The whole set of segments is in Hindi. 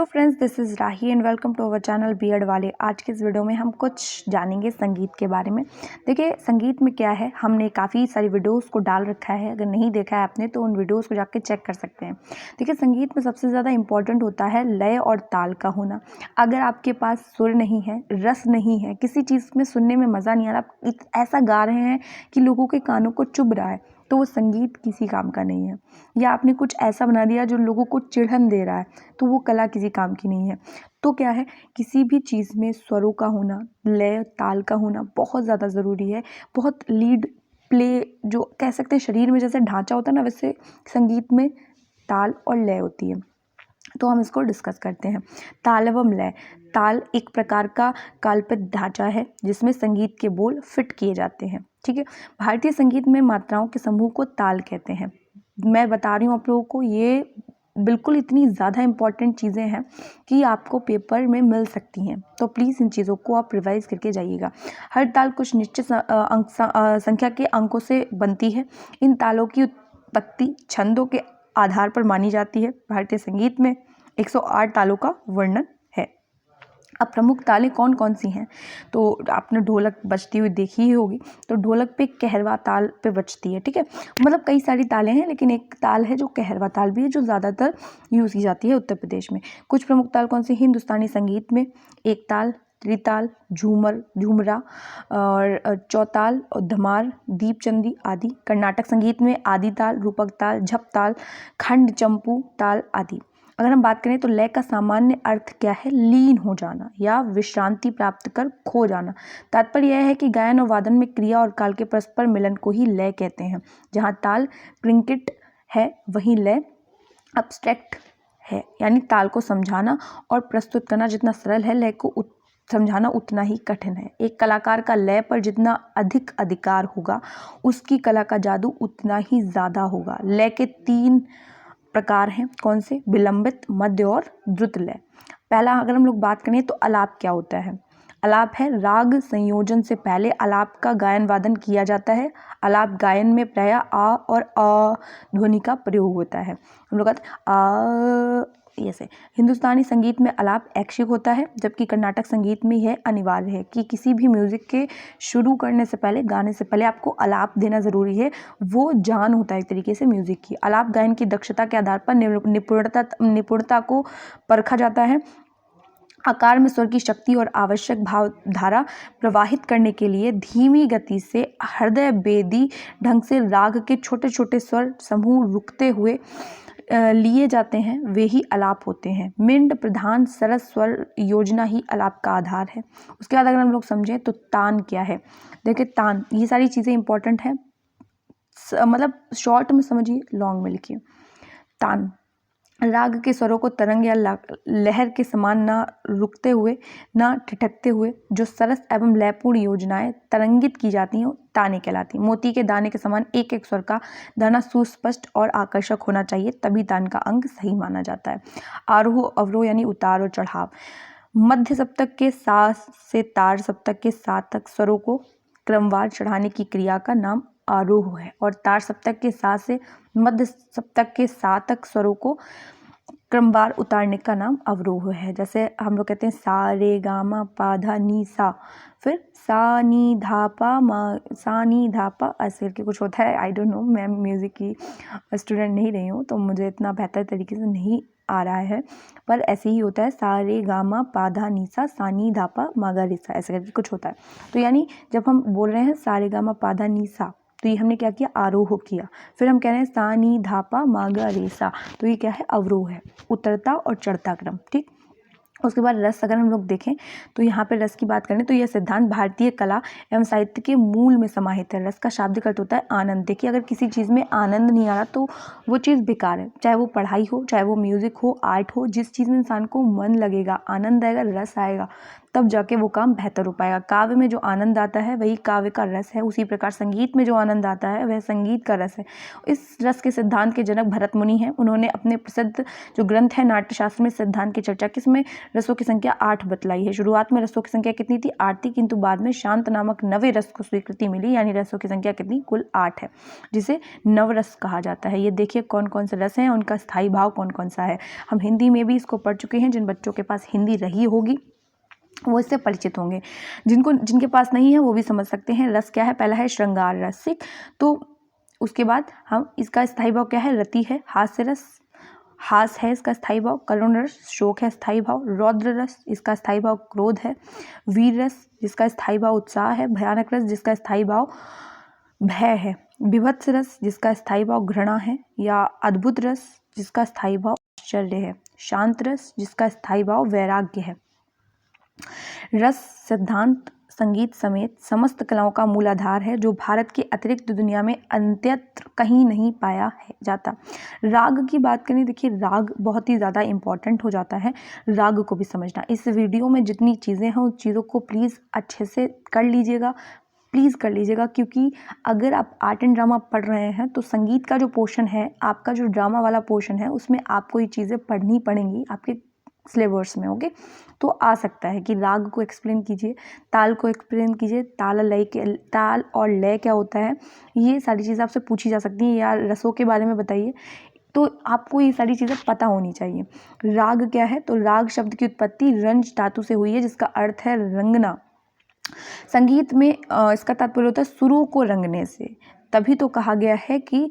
Hello friends, this is Rahi and welcome to our channel BEd वाले। आज के इस वीडियो में हम कुछ जानेंगे संगीत के बारे में। देखिए, संगीत में क्या है, हमने काफ़ी सारी वीडियोस को डाल रखा है। अगर नहीं देखा है आपने तो उन वीडियोस को जाके चेक कर सकते हैं। देखिए, संगीत में सबसे ज़्यादा इंपॉर्टेंट होता है लय और ताल का होना। अगर आपके पास सुर नहीं है, रस नहीं है, किसी चीज़ में सुनने में मज़ा नहीं आ रहा, आप ऐसा गा रहे हैं कि लोगों के कानों को चुभ रहा है, तो वो संगीत किसी काम का नहीं है। या आपने कुछ ऐसा बना दिया जो लोगों को चिढ़न दे रहा है, तो वो कला किसी काम की नहीं है। तो क्या है, किसी भी चीज़ में स्वरों का होना, लय ताल का होना बहुत ज़्यादा ज़रूरी है। बहुत लीड प्ले जो कह सकते हैं, शरीर में जैसे ढांचा होता है ना, वैसे संगीत में ताल और लय होती है। तो हम इसको डिस्कस करते हैं। ताल एवं लय। ताल एक प्रकार का काल्पनिक ढांचा है जिसमें संगीत के बोल फिट किए जाते हैं। ठीक है, भारतीय संगीत में मात्राओं के समूह को ताल कहते हैं। मैं बता रही हूँ आप लोगों को, ये बिल्कुल इतनी ज़्यादा इम्पॉर्टेंट चीज़ें हैं कि आपको पेपर में मिल सकती हैं, तो प्लीज़ इन चीज़ों को आप रिवाइज करके जाइएगा। हर ताल कुछ निश्चित संख्या के अंकों से बनती है। इन तालों की उत्पत्ति छंदों के आधार पर मानी जाती है। भारतीय संगीत में 108 तालों का वर्णन है। अब प्रमुख तालें कौन कौन सी हैं, तो आपने ढोलक बजती हुई देखी ही होगी। तो ढोलक पे कहरवा ताल पे बजती है। ठीक है, मतलब कई सारी तालें हैं, लेकिन एक ताल है जो कहरवा ताल भी है, जो ज़्यादातर यूज़ की जाती है उत्तर प्रदेश में। कुछ प्रमुख ताल कौन सी? हिंदुस्तानी संगीत में एक ताल, त्रिताल, झूमर, झूमरा और चौताल और धमार, दीपचंदी आदि। कर्नाटक संगीत में आदि ताल, रूपक ताल, झप ताल, खंड चंपू ताल आदि। अगर हम बात करें तो लय का सामान्य अर्थ क्या है? लीन हो जाना या विश्रांति प्राप्त कर खो जाना। तात्पर्य यह है कि गायन और वादन में क्रिया और काल के परस्पर मिलन को ही लय कहते हैं। जहाँ ताल क्रिंकिट है, वहीं लय अब्स्ट्रैक्ट है, यानी ताल को समझाना और प्रस्तुत करना जितना सरल है, लय को समझाना उतना ही कठिन है। एक कलाकार का लय पर जितना अधिक अधिकार होगा, उसकी कला का जादू उतना ही ज़्यादा होगा। लय के 3 प्रकार हैं। कौन से? विलंबित, मध्य और द्रुत लय। पहला अगर हम लोग बात करें तो आलाप क्या होता है? आलाप है राग संयोजन से पहले आलाप का गायन वादन किया जाता है। आलाप गायन में प्रायः आ और अ ध्वनि का प्रयोग होता है। हम लोग कहते हैं आ, ऐसे। हिंदुस्तानी संगीत में आलाप ऐच्छिक होता है, जबकि कर्नाटक संगीत में यह अनिवार्य है कि किसी भी म्यूजिक के शुरू करने से पहले, गाने से पहले आपको आलाप देना ज़रूरी है। वो जान होता है एक तरीके से म्यूजिक की। आलाप गायन की दक्षता के आधार पर निपुणता को परखा जाता है। आकार में स्वर की शक्ति और आवश्यक भावधारा प्रवाहित करने के लिए धीमी गति से हृदय बेदी ढंग से राग के छोटे छोटे स्वर समूह रुकते हुए लिए जाते हैं, वे ही आलाप होते हैं। मिंड प्रधान सरस स्वर योजना ही आलाप का आधार है। उसके बाद अगर हम लोग समझें तो तान क्या है। देखिए, तान, ये सारी चीज़ें इंपॉर्टेंट है, मतलब शॉर्ट में समझिए, लॉन्ग में लिखिए। तान राग के स्वरों को तरंग या लहर के समान ना रुकते हुए, ना ठिठकते हुए जो सरस एवं लयपूर्ण योजनाएं तरंगित की जाती हैं, ताने कहलाती हैं। मोती के दाने के समान एक एक स्वर का दाना सुस्पष्ट और आकर्षक होना चाहिए, तभी तान का अंग सही माना जाता है। आरोह अवरोह यानी उतार और चढ़ाव। मध्य सप्तक के सा से तार सप्तक के सा तक स्वरों को क्रमवार चढ़ाने की क्रिया का नाम आरोह है, और तार सप्तक के सा से मध्य सप्तक के सा तक स्वरों को क्रमवार उतारने का नाम अवरोह है। जैसे हम लोग कहते हैं सा रे गा मा पा धा नी सा, फिर सा नी धा पा मा, सा नी धा पा, ऐसे करके कुछ होता है। आई डोंट नो, मैं म्यूज़िक की स्टूडेंट नहीं रही हूँ, तो मुझे इतना बेहतर तरीके से नहीं आ रहा है, पर ऐसे ही होता है। सा रे गा मा पा धा नी सा नी धा पा मा गा रे सा, ऐसे करके कुछ होता है। तो यानी जब हम बोल रहे हैं सा रे गा मा पा धा नी सा, तो ये हमने क्या किया? आरोह किया। फिर हम कह रहे हैं सा नी धा पा मा गा रे सा, तो ये क्या है? अवरोह है, उतरता और चढ़ता क्रम। ठीक, उसके बाद रस अगर हम लोग देखें तो यहाँ पे रस की बात करें तो यह सिद्धांत भारतीय कला एवं साहित्य के मूल में समाहित है। रस का शाब्दिक अर्थ होता है आनंद। देखिए, अगर किसी चीज़ में आनंद नहीं आ रहा तो वो चीज़ बेकार है। चाहे वो पढ़ाई हो, चाहे वो म्यूज़िक हो, आर्ट हो, जिस चीज़ में इंसान को मन लगेगा, आनंद आएगा, रस आएगा, तब जाके वो काम बेहतर हो पाएगा। काव्य में जो आनंद आता है वही काव्य का रस है। उसी प्रकार संगीत में जो आनंद आता है वह संगीत का रस है। इस रस के सिद्धांत के जनक भरत मुनि हैं। उन्होंने अपने प्रसिद्ध जो ग्रंथ है नाट्यशास्त्र में सिद्धांत की चर्चा किसमें? रसों की संख्या 8 बतलाई है। शुरुआत में रसों की संख्या कितनी थी? 8 थी, किंतु बाद में शांत नामक नवे रस को स्वीकृति मिली, यानी रसों की संख्या कितनी? कुल 8 है, जिसे नवरस कहा जाता है। ये देखिए कौन कौन से रस हैं, उनका स्थायी भाव कौन कौन सा है। हम हिंदी में भी इसको पढ़ चुके हैं, जिन बच्चों के पास हिंदी रही होगी वो इससे परिचित होंगे, जिनके पास नहीं है वो भी समझ सकते हैं। रस क्या है? पहला है श्रृंगार रसिक, तो उसके बाद हम इसका स्थायी भाव क्या है? रति है। हास्य रस, हास है इसका स्थायी भाव। करुण रस, शोक है स्थायी भाव। रौद्र रस, इसका स्थायी भाव क्रोध है। वीर रस, जिसका स्थायी भाव उत्साह है। भयानक रस, जिसका स्थायी भाव भय है। विभत्स रस, जिसका स्थायी भाव घृणा है या अद्भुत रस, जिसका स्थायी भाव आश्चर्य है। शांत रस, जिसका स्थायी भाव वैराग्य है। रस सिद्धांत संगीत समेत समस्त कलाओं का मूलाधार है, जो भारत के अतिरिक्त दुनिया में अन्यत्र कहीं नहीं पाया है जाता। राग की बात करें, देखिए राग बहुत ही ज़्यादा इम्पॉर्टेंट हो जाता है, राग को भी समझना। इस वीडियो में जितनी चीज़ें हैं उन चीज़ों को प्लीज़ अच्छे से कर लीजिएगा, प्लीज़ कर लीजिएगा, क्योंकि अगर आप आर्ट एंड ड्रामा पढ़ रहे हैं तो संगीत का जो पोर्शन है, आपका जो ड्रामा वाला पोर्शन है, उसमें आपको ये चीज़ें पढ़नी पड़ेंगी आपके सिलेबस में। ओके, तो आ सकता है कि राग को एक्सप्लेन कीजिए, ताल को एक्सप्लेन कीजिए, ताल और लय क्या होता है, ये सारी चीज़ें आपसे पूछी जा सकती हैं, या रसों के बारे में बताइए, तो आपको ये सारी चीज़ें पता होनी चाहिए। राग क्या है? तो राग शब्द की उत्पत्ति रंज धातु से हुई है, जिसका अर्थ है रंगना। संगीत में इसका तात्पर्य होता है सुरों को रंगने से, तभी तो कहा गया है कि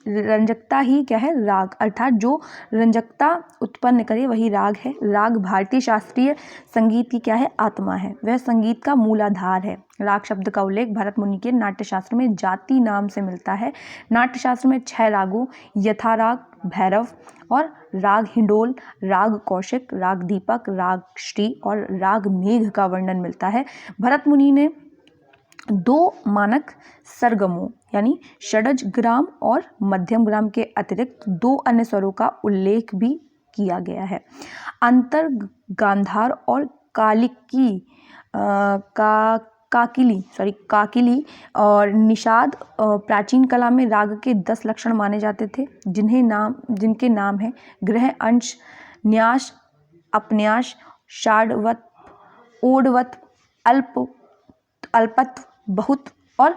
रंजकता ही क्या है? राग, अर्थात जो रंजकता उत्पन्न करे वही राग है। राग भारतीय शास्त्रीय संगीत की क्या है? आत्मा है, वह संगीत का मूलाधार है। राग शब्द का उल्लेख भरत मुनि के नाट्यशास्त्र में जाति नाम से मिलता है। नाट्यशास्त्र में 6 रागों यथाराग, भैरव और राग हिंडोल, राग कौशिक, राग दीपक, राग श्री और राग मेघ का वर्णन मिलता है। भरत मुनि ने 2 मानक सरगमों यानी षडज ग्राम और मध्यम ग्राम के अतिरिक्त 2 अन्य स्वरों का उल्लेख भी किया गया है। अंतर गांधार और काकिली और निषाद प्राचीन कला में राग के 10 लक्षण माने जाते थे, जिनके नाम है ग्रह, अंश, न्यास, अपन्यास, षाड्वत, ओडवत, अल्पत्व, बहुत और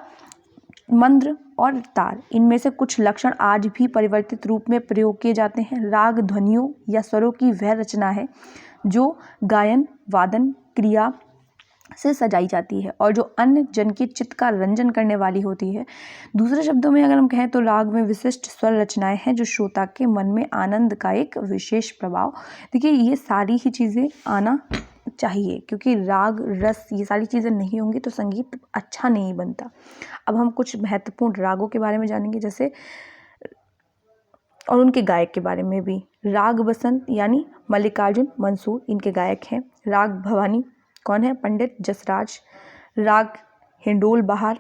मंद्र और तार। इनमें से कुछ लक्षण आज भी परिवर्तित रूप में प्रयोग किए जाते हैं। राग ध्वनियों या स्वरों की वह रचना है जो गायन, वादन, क्रिया से सजाई जाती है और जो अन्य जन के चित्त का रंजन करने वाली होती है। दूसरे शब्दों में अगर हम कहें तो राग में विशिष्ट स्वर रचनाएं हैं जो श्रोता के मन में आनंद का एक विशेष प्रभाव। देखिए ये सारी ही चीज़ें आना चाहिए, क्योंकि राग रस ये सारी चीज़ें नहीं होंगी तो संगीत अच्छा नहीं बनता। अब हम कुछ महत्वपूर्ण रागों के बारे में जानेंगे, जैसे और उनके गायक के बारे में भी। राग बसंत यानी मल्लिकार्जुन मंसूर इनके गायक हैं। राग भवानी कौन है? पंडित जसराज। राग हिंडोल बहार,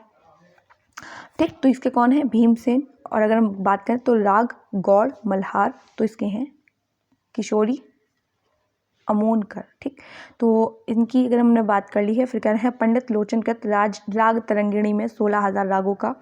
ठीक, तो इसके कौन है? भीमसेन। और अगर हम बात करें तो राग गौड़ मल्हार, तो इसके हैं किशोरी अमोनकर, ठीक। तो इनकी अगर हमने बात कर ली है, फिर कह रहे हैं पंडित लोचनकृत राग तरंगिणी में 16,000 रागों का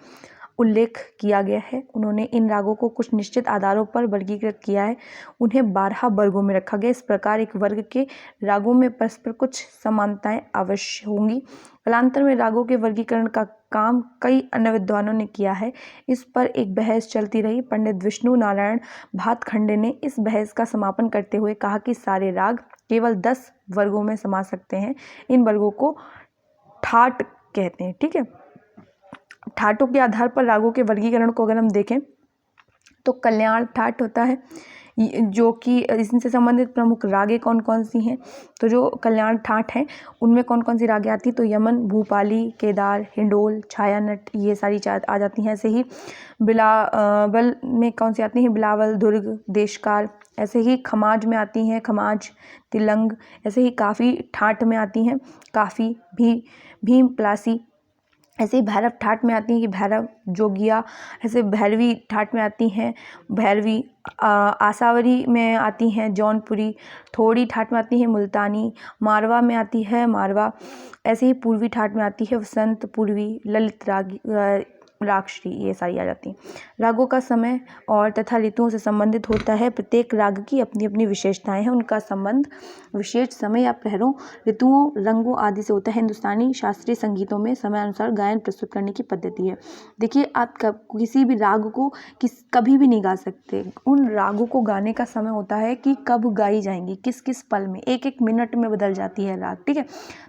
उल्लेख किया गया है। उन्होंने इन रागों को कुछ निश्चित आधारों पर वर्गीकृत किया है। उन्हें 12 वर्गों में रखा गया। इस प्रकार एक वर्ग के रागों में परस्पर कुछ समानताएं अवश्य होंगी। कालांतर में रागों के वर्गीकरण का काम कई अन्य विद्वानों ने किया है। इस पर एक बहस चलती रही। पंडित विष्णु नारायण भातखंडे ने इस बहस का समापन करते हुए कहा कि सारे राग केवल 10 वर्गों में समा सकते हैं। इन वर्गों को ठाट कहते हैं, ठीक है। ठाटों के आधार पर रागों के वर्गीकरण को अगर हम देखें तो कल्याण ठाट होता है, जो कि इनसे संबंधित प्रमुख रागें कौन कौन सी हैं। तो जो कल्याण ठाट हैं उनमें कौन कौन सी रागें आती हैं? तो यमन, भूपाली, केदार, हिंडोल, छायानट, ये सारी आ जाती हैं। ऐसे ही बिलावल में कौन सी आती हैं? बिलावल, दुर्ग, देशकार। ऐसे ही खमाज में आती हैं खमाज, तिलंग। ऐसे ही काफ़ी ठाट में आती हैं काफ़ी, भीम प्लासी। ऐसे ही भैरव ठाट में आती हैं कि भैरव, जोगिया। ऐसे भैरवी ठाट में आती हैं भैरवी। आसावरी में आती हैं जौनपुरी। थोड़ी ठाट में आती हैं मुल्तानी। मारवा में आती है मारवा। ऐसे ही पूर्वी ठाट में आती है वसंत पूर्वी। ललित राग रागश्री, ये सारी आ जाती हैं। रागों का समय और तथा ऋतुओं से संबंधित होता है। प्रत्येक राग की अपनी अपनी विशेषताएं हैं। उनका संबंध विशेष समय या प्रहरों, ऋतुओं, रंगों आदि से होता है। हिंदुस्तानी शास्त्रीय संगीतों में समय अनुसार गायन प्रस्तुत करने की पद्धति है। देखिए, आप किसी भी राग को कभी भी नहीं गा सकते। उन रागों को गाने का समय होता है कि कब गाई जाएंगी, किस किस पल में, एक एक मिनट में बदल जाती है राग। ठीक है,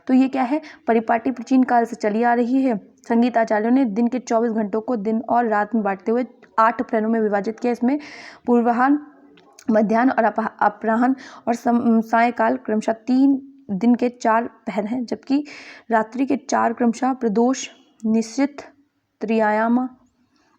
तो ये क्या है, परिपाटी प्राचीन काल से चली आ रही है। संगीत आचार्यों ने दिन के 24 घंटों को दिन और रात में बांटते हुए 8 प्रहरों में विभाजित किया। इसमें पूर्वाह्न, मध्याह्न और अपराह्न और सायंकाल क्रमशः 3 दिन के 4 पहर हैं, जबकि रात्रि के 4 क्रमशः प्रदोष, निश्चित, त्रियायाम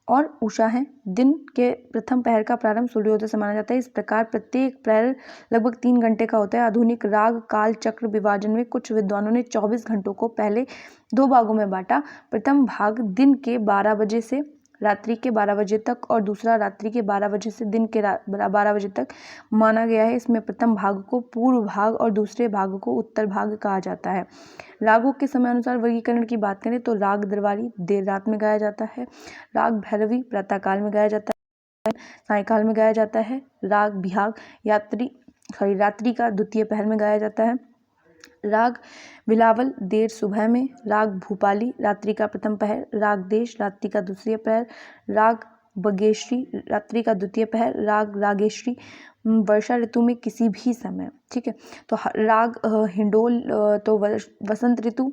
और उषा हैं। दिन के प्रथम पहर का प्रारंभ सूर्योदय से माना जाता है। इस प्रकार प्रत्येक प्रहर लगभग 3 घंटे का होता है। आधुनिक राग काल चक्र विभाजन में कुछ विद्वानों ने 24 घंटों को पहले 2 भागों में बांटा। प्रथम भाग दिन के 12 बजे से रात्रि के 12 बजे तक और दूसरा रात्रि के 12 बजे से दिन के 12 बजे तक माना गया है। इसमें प्रथम भाग को पूर्व भाग और दूसरे भाग को उत्तर भाग कहा जाता है। रागों के समय अनुसार वर्गीकरण की बात करें तो राग दरबारी देर रात में गाया जाता है। राग भैरवी प्रातःकाल में गाया जाता है, सायंकाल में गाया जाता है। राग बिहाग रात्रि का द्वितीय पहर में गाया जाता है। राग बिलावल देर सुबह में। राग भूपाली रात्रि का प्रथम पहर। राग देश रात्रि का दूसरी पहर। राग बगेश्री रात्रि का द्वितीय पहर। राग रागेश्री वर्षा ऋतु में किसी भी समय। ठीक है, तो राग हिंडोल तो वसंत ऋतु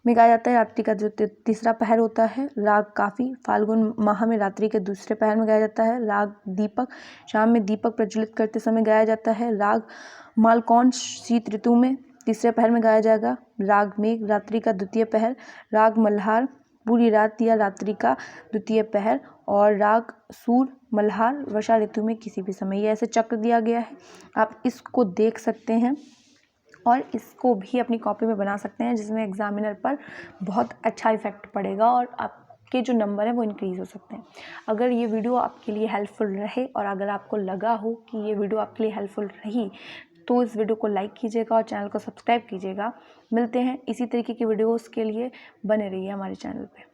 में गाया जाता है, रात्रि का जो तीसरा पहर होता है। राग काफ़ी फाल्गुन माह में रात्रि के दूसरे पहर में गाया जाता है। राग दीपक शाम में दीपक प्रज्वलित करते समय गाया जाता है। राग मालकौंस शीत ऋतु में तीसरे पहर में गाया जाएगा। राग मेघ रात्रि का द्वितीय पहर। राग मल्हार पूरी रात या रात्रि का द्वितीय पहर। और राग सूर मल्हार वर्षा ऋतु में किसी भी समय। ये ऐसे चक्र दिया गया है, आप इसको देख सकते हैं और इसको भी अपनी कॉपी में बना सकते हैं, जिसमें एग्जामिनर पर बहुत अच्छा इफेक्ट पड़ेगा और आपके जो नंबर हैं वो इंक्रीज़ हो सकते हैं। अगर ये वीडियो आपके लिए हेल्पफुल रहे और अगर आपको लगा हो कि ये वीडियो आपके लिए हेल्पफुल रही तो इस वीडियो को लाइक कीजिएगा और चैनल को सब्सक्राइब कीजिएगा। मिलते हैं इसी तरीके की वीडियोस के लिए, बने रहिए हमारे चैनल पे।